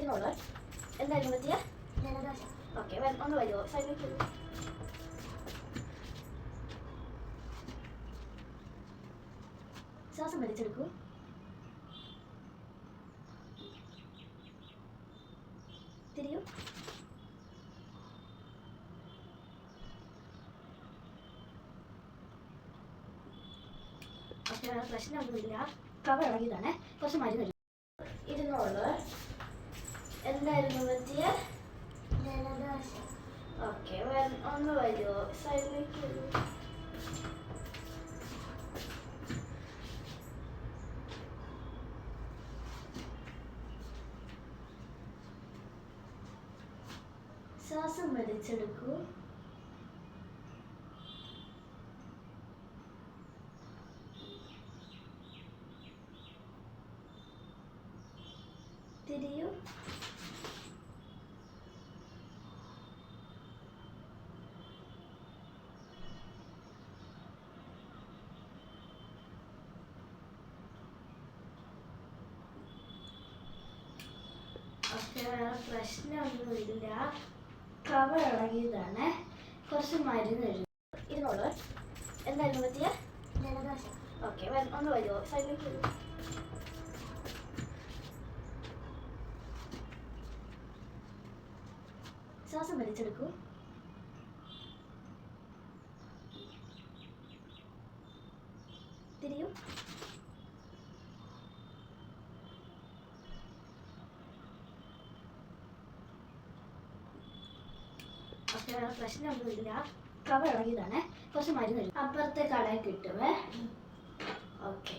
ഇരുന്നോളൂ. എന്തായിരുന്നു പറ്റിയ? ഓക്കെ, ഒന്ന് വരുമോ? സൈഡിലേക്ക് ശ്വാസം വലിച്ചെടുക്കൂ. തിരിയൂ. ഓക്കെ, പ്രശ്നമൊന്നുമില്ല. കവർ ഇളകിയതാണ്. കുറച്ച് മരുന്ന് ഇരുന്നോളൂ. എന്തായിരുന്നു പറ്റിയ? ഓക്കെ, ഒന്ന് വരുമോ? സൈഡിലേക്ക് വരൂ. ശ്വാസം വലിച്ചെടുക്കൂ. തിരിയൂ. പ്രശ്നമൊന്നുമില്ല. കവർ ഇളകിയതാണ്. കുറച്ച് മരുന്ന് ഇരുന്നോളൂ. എന്തായിരുന്നു പറ്റിയ? ഓക്കെ, ഒന്ന് വരുമോ? സൈഡിലേക്ക് വരൂ. ശ്വാസം വലിച്ചെടുക്കൂ. തിരിയൂ. ഓക്കെ, പ്രശ്നമൊന്നുമില്ല. കവർ ഇളകിയതാണ്. കുറച്ച് മരുന്ന് അപ്പുറത്തെ കടയിൽ കിട്ടുമേ. ഓക്കെ.